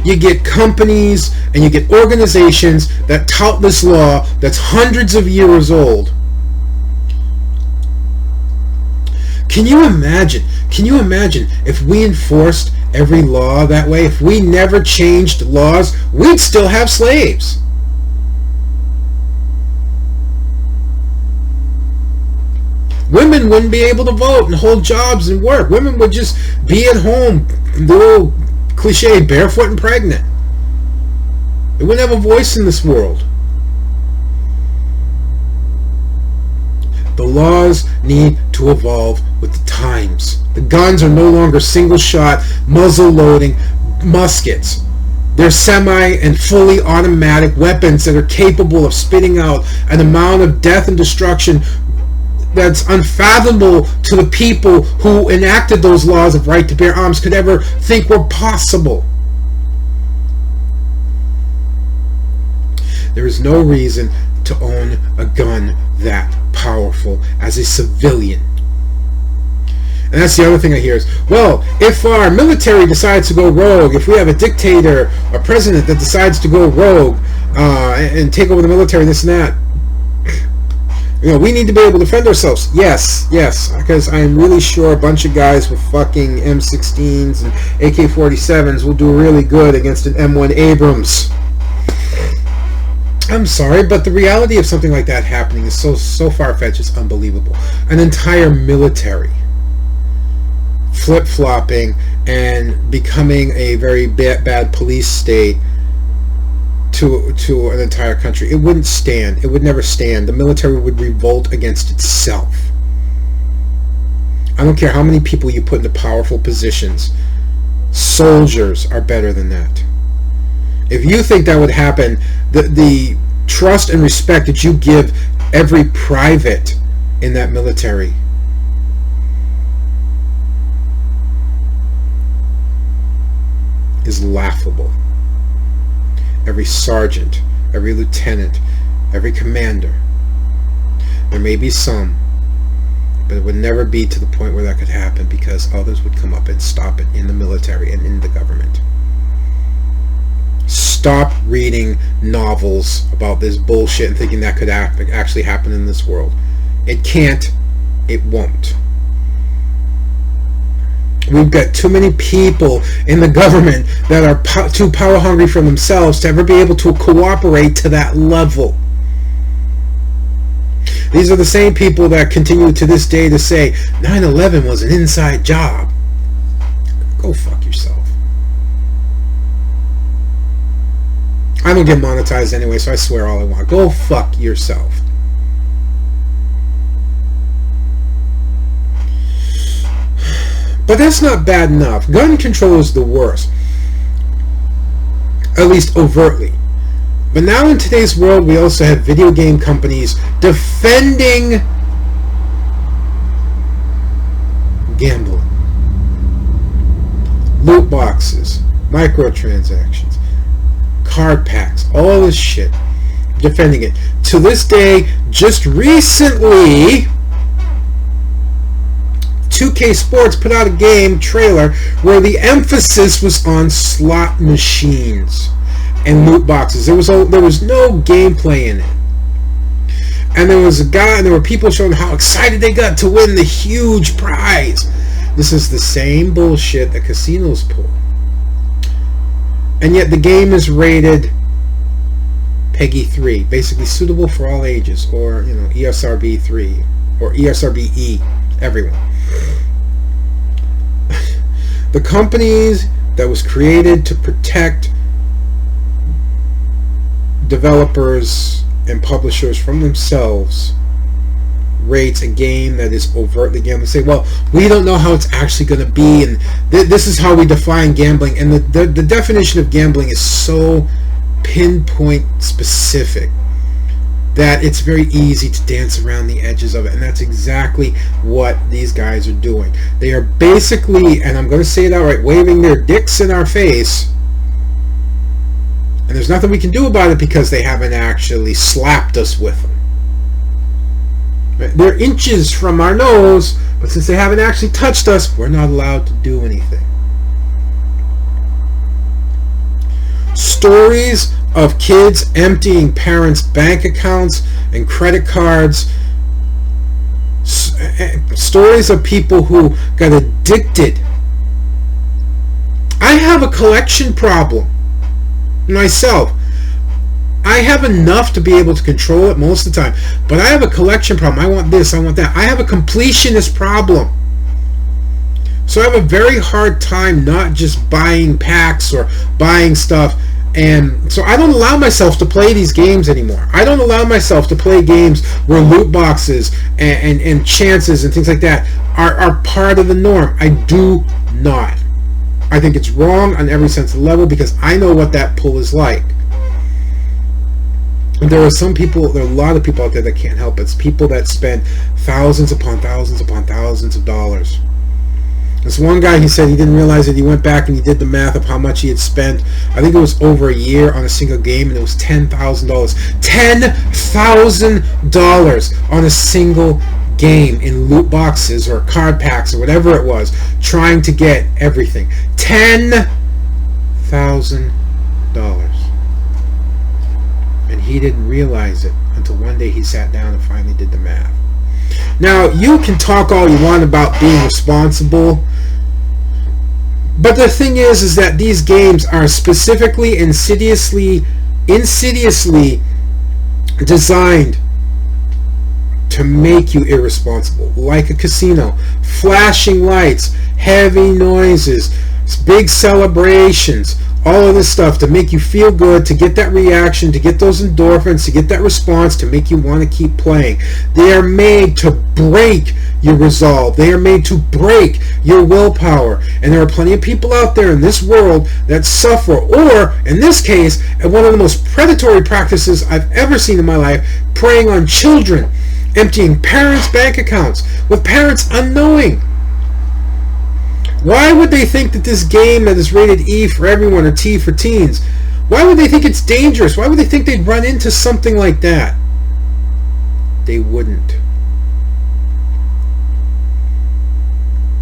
You get companies and you get organizations that tout this law that's hundreds of years old, Can you imagine? Can you imagine if we enforced every law that way? If we never changed laws, we'd still have slaves. Women wouldn't be able to vote and hold jobs and work. Women would just be at home, the old cliche, barefoot and pregnant. They wouldn't have a voice in this world. The laws need to evolve with the times. The guns are no longer single-shot, muzzle-loading muskets. They're semi and fully automatic weapons that are capable of spitting out an amount of death and destruction that's unfathomable to the people who enacted those laws of right to bear arms could ever think were possible. There is no reason to own a gun that powerful as a civilian. And that's the other thing I hear is, well, if our military decides to go rogue, if we have a dictator, a president that decides to go rogue and take over the military, this and that, we need to be able to defend ourselves. Yes, because I'm really sure a bunch of guys with fucking M16s and AK-47s will do really good against an M1 Abrams. I'm sorry, but the reality of something like that happening is so far-fetched, it's unbelievable. An entire military flip-flopping and becoming a very bad police state to an entire country. It wouldn't stand. It would never stand. The military would revolt against itself. I don't care how many people you put into powerful positions. Soldiers are better than that. If you think that would happen, the trust and respect that you give every private in that military is laughable. Every sergeant, every lieutenant, every commander. There may be some, but it would never be to the point where that could happen because others would come up and stop it in the military and in the government. Stop reading novels about this bullshit and thinking that could actually happen in this world. It can't. It won't. We've got too many people in the government that are too power hungry for themselves to ever be able to cooperate to that level. These are the same people that continue to this day to say 9/11 was an inside job. Go fuck yourself. I don't get monetized anyway, so I swear all I want. Go fuck yourself. But that's not bad enough. Gun control is the worst. At least overtly. But now in today's world, we also have video game companies defending gambling. Loot boxes, microtransactions, card packs, all this shit. Defending it. To this day, just recently, 2K Sports put out a game trailer where the emphasis was on slot machines and loot boxes. There was no gameplay in it. And there was a guy, and there were people showing how excited they got to win the huge prize. This is the same bullshit that casinos pull. And yet the game is rated PEGI 3, basically suitable for all ages, or ESRB 3 or ESRB-E, everyone. The companies that was created to protect developers and publishers from themselves rates a game that is overtly gambling. Say, well, we don't know how it's actually going to be, and this is how we define gambling. And the definition of gambling is so pinpoint specific that it's very easy to dance around the edges of it. And that's exactly what these guys are doing. They are basically, and I'm going to say it outright, waving their dicks in our face. And there's nothing we can do about it because they haven't actually slapped us with them. They're inches from our nose, but since they haven't actually touched us, we're not allowed to do anything. Stories of kids emptying parents' bank accounts and credit cards stories of people who got addicted. I have a collection problem myself. I have enough to be able to control it most of the time, but I have a collection problem. I want this, I want that. I have a completionist problem. So I have a very hard time not just buying packs or buying stuff. And so I don't allow myself to play these games anymore. I don't allow myself to play games where loot boxes and chances and things like that are part of the norm. I do not. I think it's wrong on every sense of the level because I know what that pull is like. And there are a lot of people out there that can't help it. It's people that spend thousands upon thousands upon thousands of dollars. This one guy, he said he didn't realize it. He went back and he did the math of how much he had spent. I think it was over a year on a single game, and it was $10,000. $10,000 on a single game in loot boxes or card packs or whatever it was, trying to get everything. $10,000. And he didn't realize it until one day he sat down and finally did the math. Now, you can talk all you want about being responsible, but the thing is that these games are specifically insidiously designed to make you irresponsible, like a casino. Flashing lights, heavy noises, big celebrations, all of this stuff to make you feel good, to get that reaction, to get those endorphins, to get that response, to make you want to keep playing. They are made to break your resolve. They are made to break your willpower. And there are plenty of people out there in this world that suffer, or in this case, one of the most predatory practices I've ever seen in my life, preying on children, emptying parents' bank accounts with parents unknowing. Why would they think that this game that is rated E for everyone or T for teens, why would they think it's dangerous? Why would they think they'd run into something like that? They wouldn't.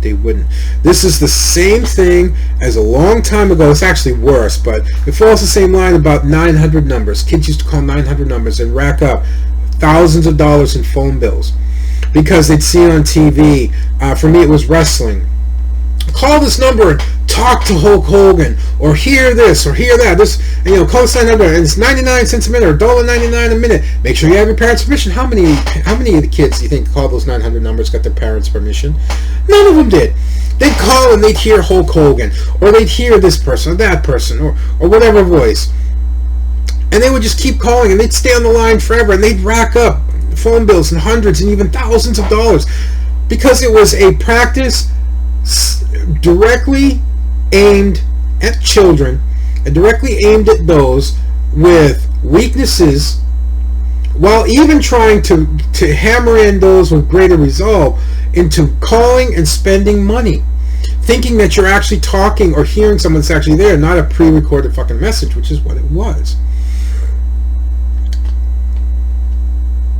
They wouldn't. This is the same thing as a long time ago. It's actually worse, but it follows the same line about 900 numbers. Kids used to call 900 numbers and rack up thousands of dollars in phone bills because they'd see it on TV. For me, it was wrestling. Call this number and talk to Hulk Hogan, or hear this, or hear that. This, and, call this number, and it's 99 cents a minute, or $1.99 a minute. Make sure you have your parents' permission. How many of the kids do you think called those 900 numbers got their parents' permission? None of them did. They'd call and they'd hear Hulk Hogan, or they'd hear this person, or that person, or whatever voice. And they would just keep calling, and they'd stay on the line forever, and they'd rack up phone bills and hundreds and even thousands of dollars because it was a practice directly aimed at children and directly aimed at those with weaknesses, while even trying to hammer in those with greater resolve into calling and spending money, thinking that you're actually talking or hearing someone that's actually there, not a pre-recorded fucking message, which is what it was.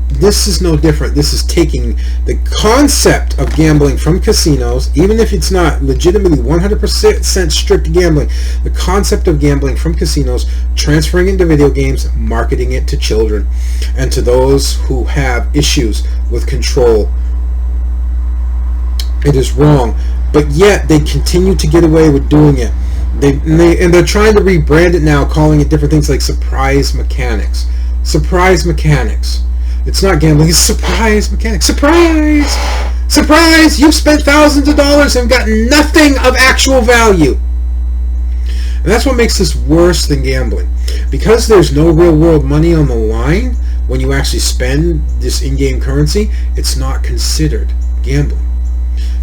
This is no different. This is taking the concept of gambling from casinos, even if it's not legitimately 100% strict gambling, the concept of gambling from casinos, transferring it into video games, marketing it to children, and to those who have issues with control. It is wrong, but yet they continue to get away with doing it. They're trying to rebrand it now, calling it different things like surprise mechanics. Surprise mechanics. It's not gambling, it's surprise mechanics. Surprise! Surprise! You've spent thousands of dollars and got nothing of actual value. And that's what makes this worse than gambling. Because there's no real world money on the line when you actually spend this in-game currency, it's not considered gambling.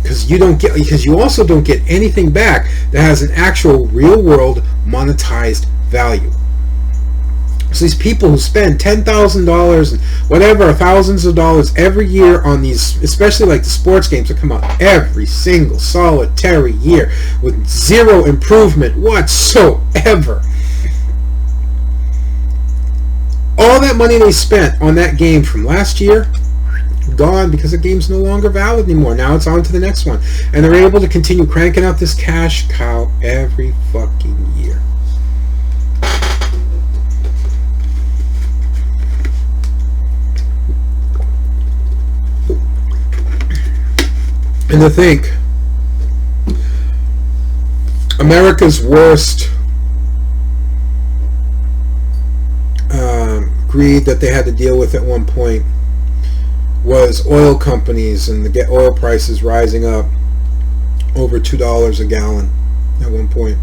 Because you also don't get anything back that has an actual real world monetized value. So these people who spend $10,000 and whatever, thousands of dollars every year on these, especially like the sports games that come out every single solitary year with zero improvement whatsoever. All that money they spent on that game from last year, gone because the game's no longer valid anymore. Now it's on to the next one. And they're able to continue cranking out this cash cow every fucking year. And to think, America's worst greed that they had to deal with at one point was oil companies and the oil prices rising up over $2 a gallon at one point.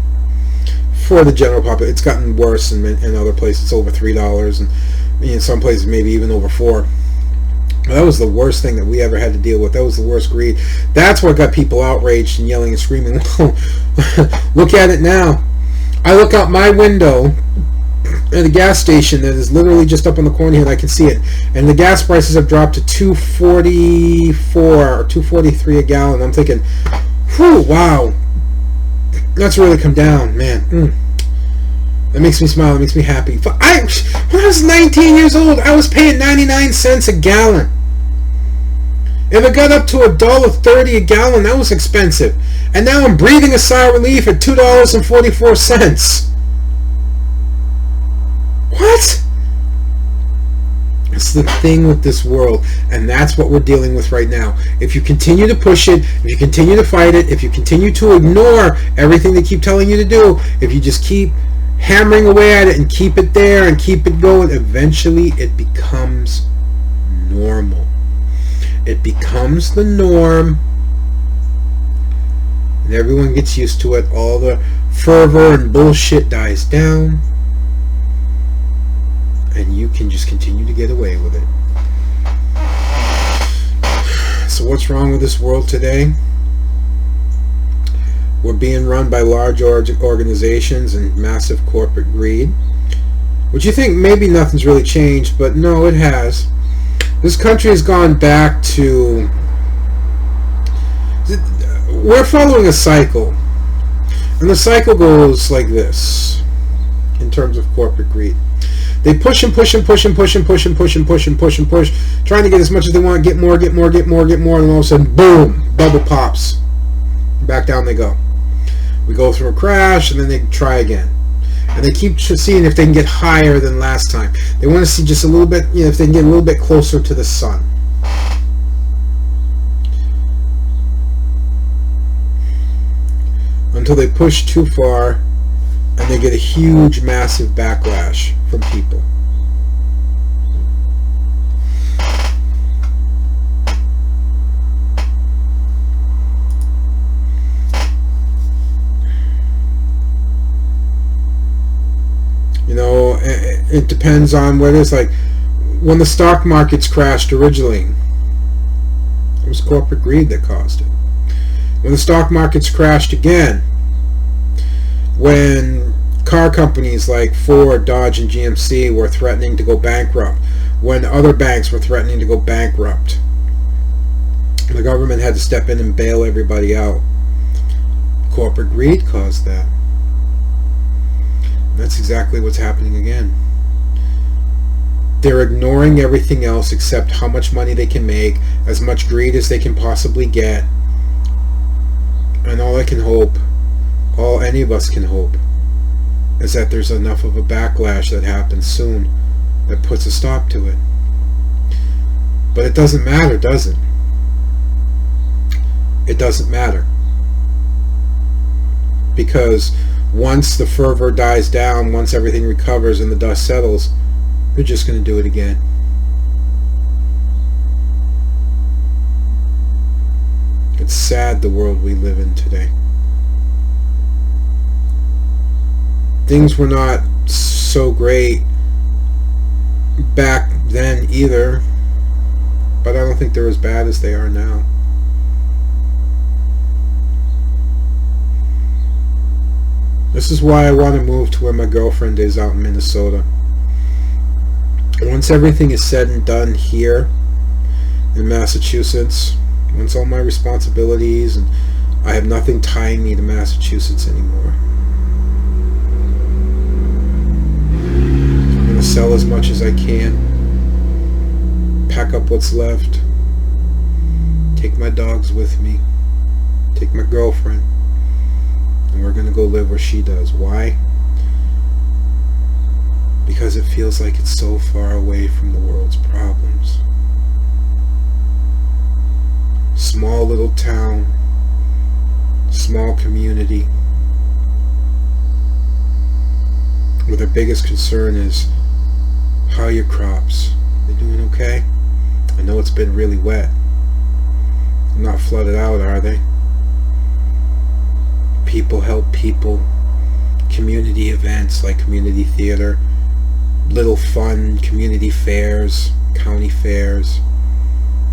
For the general public, it's gotten worse in other places. It's over $3, and in some places maybe even over $4. But that was the worst thing that we ever had to deal with. That was the worst greed. That's what got people outraged and yelling and screaming. Look at it now. I look out my window at a gas station that is literally just up on the corner here, and I can see it. And the gas prices have dropped to $2.44 or $2.43 a gallon. I'm thinking, whew, wow, that's really come down, man. That makes me smile. It makes me happy. When I was 19 years old, I was paying 99 cents a gallon. If it got up to $1.30 a gallon, that was expensive. And now I'm breathing a sigh of relief at $2.44. What? It's the thing with this world, and that's what we're dealing with right now. If you continue to push it, if you continue to fight it, if you continue to ignore everything they keep telling you to do, if you just keep hammering away at it and keep it there and keep it going, eventually it becomes normal. It becomes the norm, and everyone gets used to it. All the fervor and bullshit dies down, and you can just continue to get away with it. So what's wrong with this world today? We're being run by large organizations and massive corporate greed. Would you think maybe nothing's really changed? But no, it has. This country has gone back to... We're following a cycle. And the cycle goes like this in terms of corporate greed. They push and push and push and push and push and push and push and push and push, trying to get as much as they want, get more, get more, get more, get more, and all of a sudden, boom, bubble pops. Back down they go. We go through a crash, and then they try again. And they keep seeing if they can get higher than last time. They want to see just a little bit, if they can get a little bit closer to the sun. Until they push too far, and they get a huge, massive backlash from people. You know, it depends on what it is. Like, when the stock markets crashed originally, it was corporate greed that caused it. When the stock markets crashed again, when car companies like Ford, Dodge, and GMC were threatening to go bankrupt, when other banks were threatening to go bankrupt, the government had to step in and bail everybody out. Corporate greed caused that. That's exactly what's happening again. They're ignoring everything else except how much money they can make, as much greed as they can possibly get. And all I can hope, all any of us can hope, is that there's enough of a backlash that happens soon that puts a stop to it. But it doesn't matter, does it? It doesn't matter. Because once the fervor dies down, once everything recovers and the dust settles, they're just going to do it again. It's sad, the world we live in today. Things were not so great back then either, but I don't think they're as bad as they are now. This is why I want to move to where my girlfriend is out in Minnesota. Once everything is said and done here in Massachusetts, once all my responsibilities, and I have nothing tying me to Massachusetts anymore, I'm going to sell as much as I can, pack up what's left, take my dogs with me, take my girlfriend, and we're going to go live where she does. Why? Because it feels like it's so far away from the world's problems. Small little town, small community, where their biggest concern is, how are your crops? They doing okay? I know it's been really wet. They're not flooded out, are they? People help people. Community events like community theater, little fun community fairs, county fairs.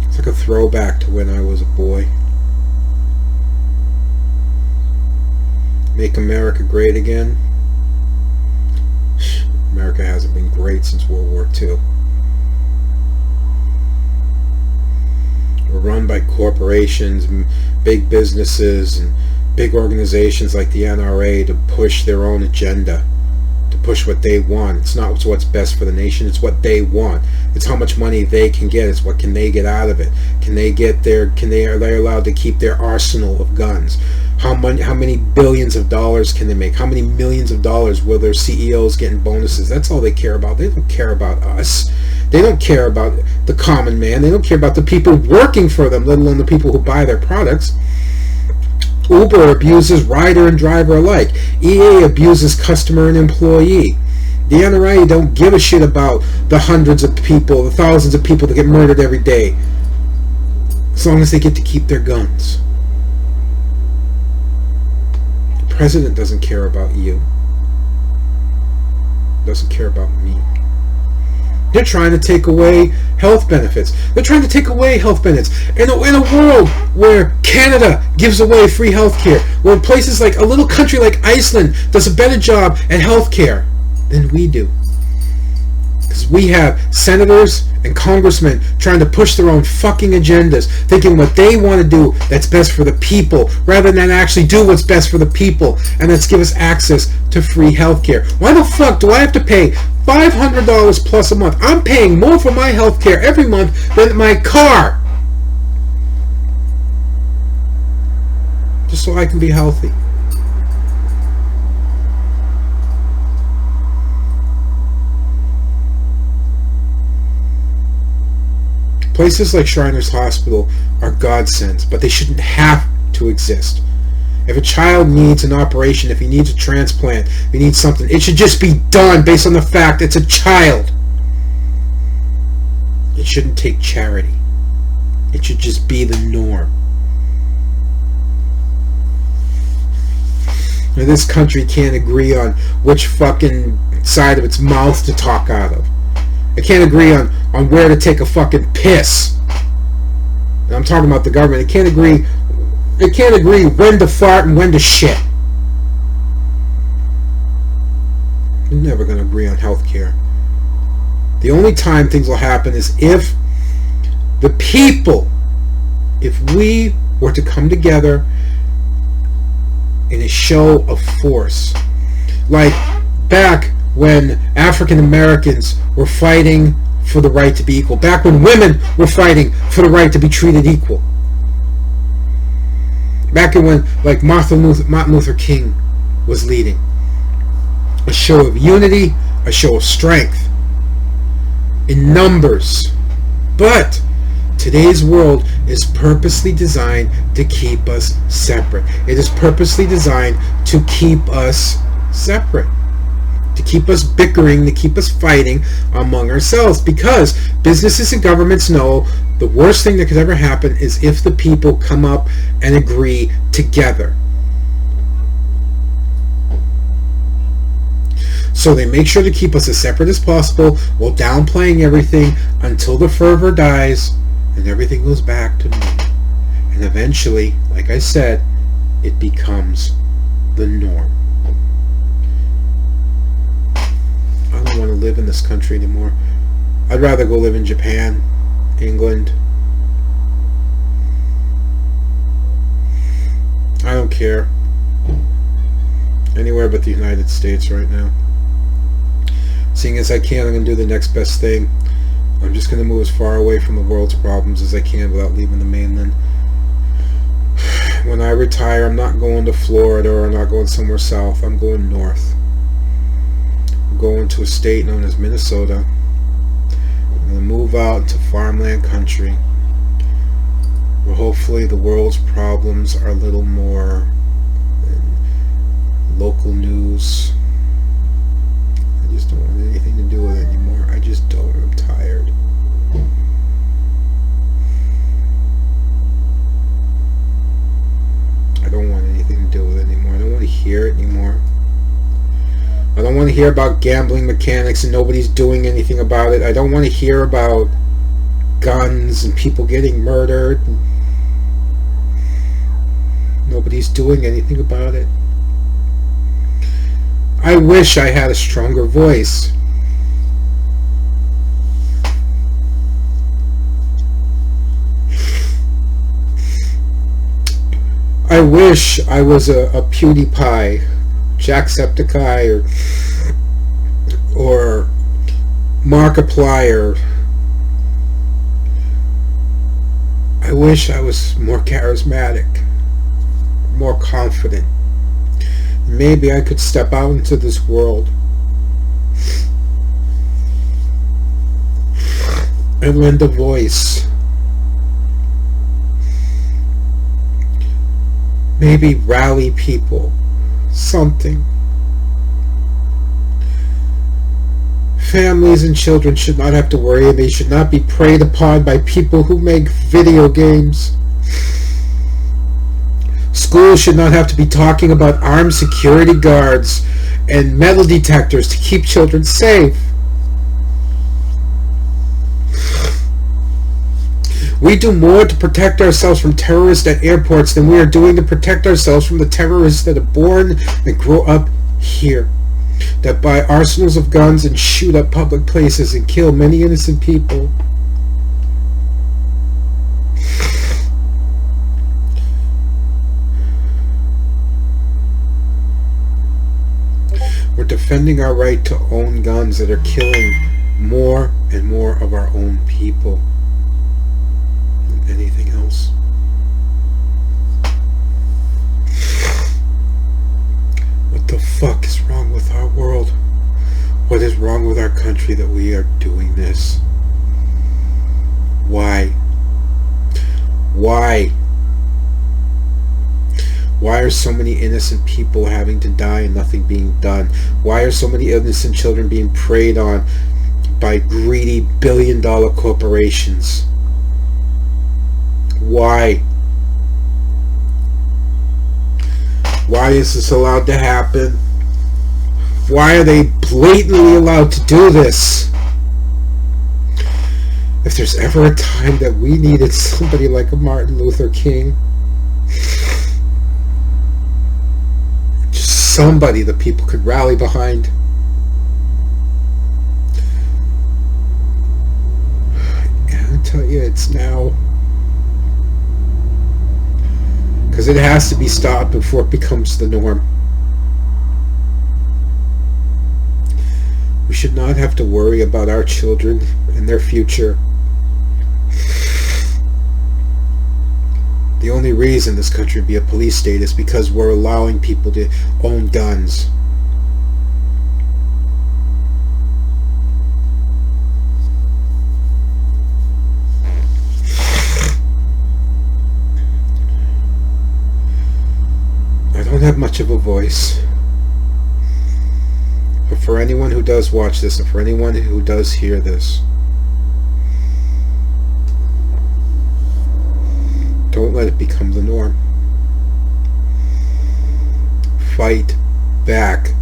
It's like a throwback to when I was a boy. Make America great again. America hasn't been great since World War II. We're run by corporations, big businesses, and big organizations like the NRA to push their own agenda, to push what they want. It's not what's best for the nation, it's what they want. It's how much money they can get, it's what can they get out of it. Are they allowed to keep their arsenal of guns? How many billions of dollars can they make? How many millions of dollars will their CEOs get in bonuses? That's all they care about. They don't care about us. They don't care about the common man. They don't care about the people working for them, let alone the people who buy their products. Uber abuses rider and driver alike. EA abuses customer and employee. The NRA don't give a shit about the hundreds of people, the thousands of people that get murdered every day, as long as they get to keep their guns. The president doesn't care about you. Doesn't care about me. They're trying to take away health benefits. They're trying to take away health benefits. In a world where Canada gives away free health care, where places like a little country like Iceland does a better job at health care than we do. Because we have senators and congressmen trying to push their own fucking agendas, thinking what they want to do that's best for the people, rather than actually do what's best for the people, and that's give us access to free health care. Why the fuck do I have to pay $500 plus a month? I'm paying more for my health care every month than my car, just so I can be healthy. Places like Shriners Hospital are godsends, but they shouldn't have to exist. If a child needs an operation, if he needs a transplant, if he needs something, it should just be done based on the fact it's a child. It shouldn't take charity. It should just be the norm. Now, this country can't agree on which fucking side of its mouth to talk out of. It can't agree on where to take a fucking piss. And I'm talking about the government. It can't agree when to fart and when to shit. You're never going to agree on health care. The only time things will happen is if the people, if we were to come together in a show of force. Like back when African Americans were fighting for the right to be equal. Back when women were fighting for the right to be treated equal. Back when, like, Martin Luther King was leading. A show of unity, a show of strength. In numbers. But today's world is purposely designed to keep us separate. It is purposely designed to keep us separate. To keep us bickering, to keep us fighting among ourselves, because businesses and governments know the worst thing that could ever happen is if the people come up and agree together. So they make sure to keep us as separate as possible while downplaying everything until the fervor dies and everything goes back to normal. And eventually, like I said, it becomes the norm. I don't want to live in this country anymore. I'd rather go live in Japan, England. I don't care. Anywhere but the United States right now. Seeing as I can, I'm going to do the next best thing. I'm just going to move as far away from the world's problems as I can without leaving the mainland. When I retire, I'm not going to Florida or I'm not going somewhere south. I'm going north. Going to a state known as Minnesota. I'm going to move out into farmland country Well, hopefully the world's problems are a little more than local news. I just don't want anything to do with it anymore. I just don't. I'm tired. I don't want anything to do with it anymore. I don't want to hear it anymore. I don't want to hear about gambling mechanics and nobody's doing anything about it. I don't want to hear about guns and people getting murdered. Nobody's doing anything about it. I wish I had a stronger voice. I wish I was a PewDiePie, Jacksepticeye, or Markiplier. I wish I was more charismatic, more confident. Maybe I could step out into this world and lend a voice. Maybe rally people. Something. Families and children should not have to worry, and they should not be preyed upon by people who make video games. Schools should not have to be talking about armed security guards and metal detectors to keep children safe. We do more to protect ourselves from terrorists at airports than we are doing to protect ourselves from the terrorists that are born and grow up here, that buy arsenals of guns and shoot up public places and kill many innocent people. We're defending our right to own guns that are killing more and more of our own people than anything else. What the fuck is wrong with our world? What is wrong with our country that we are doing this? Why? Why? Why are so many innocent people having to die and nothing being done? Why are so many innocent children being preyed on by greedy billion-dollar corporations? Why? Why is this allowed to happen? Why are they blatantly allowed to do this? If there's ever a time that we needed somebody like a Martin Luther King, just somebody that people could rally behind, I tell you, it's now. Because it has to be stopped before it becomes the norm. We should not have to worry about our children and their future. The only reason this country would be a police state is because we're allowing people to own guns. I don't have much of a voice. But for anyone who does watch this, and for anyone who does hear this, don't let it become the norm. Fight back.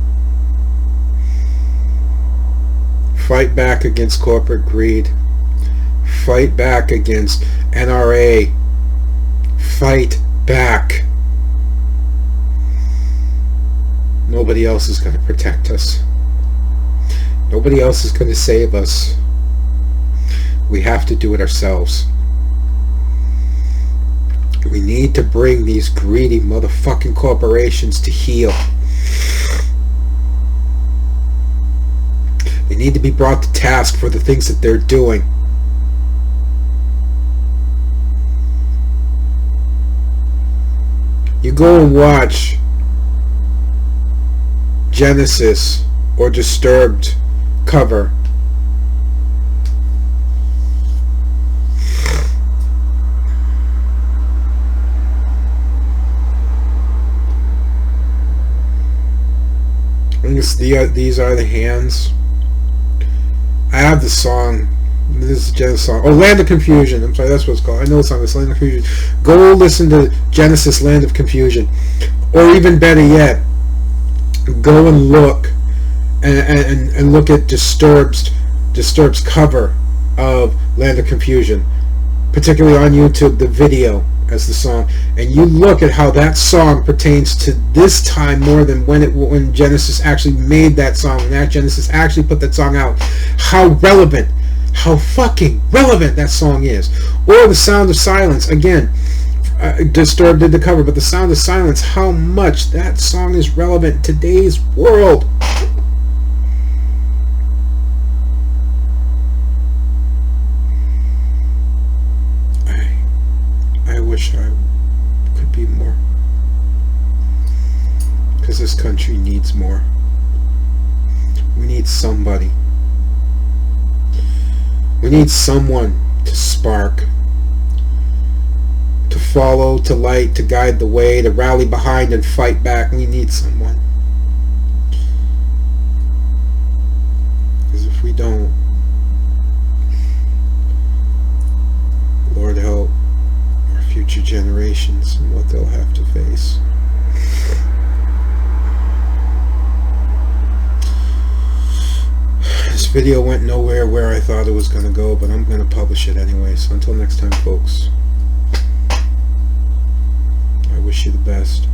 Fight back against corporate greed. Fight back against NRA. Fight back. Nobody else is going to protect us. Nobody else is going to save us. We have to do it ourselves. We need to bring these greedy motherfucking corporations to heel. They need to be brought to task for the things that they're doing. You go and watch Genesis or Disturbed cover. These are the hands. I have the song. This is Genesis song. Oh, Land of Confusion. I'm sorry, that's what it's called. I know the song. It's Land of Confusion. Go listen to Genesis Land of Confusion. Or even better yet, go and look and look at Disturbed's cover of Land of Confusion, particularly on YouTube, the video as the song, and you look at how that song pertains to this time more than when Genesis actually made that song, when that Genesis actually put that song out. How relevant, how fucking relevant that song is. Or The Sound of Silence, again, Disturbed did the cover, but The Sound of Silence, how much that song is relevant in today's world. I wish I could be more, because this country needs more. We need somebody. We need someone to spark, to follow, to light, to guide the way, to rally behind and fight back. We need someone. Because if we don't, Lord help our future generations and what they'll have to face. This video went nowhere where I thought it was going to go, but I'm going to publish it anyway. So until next time, folks, I wish you the best.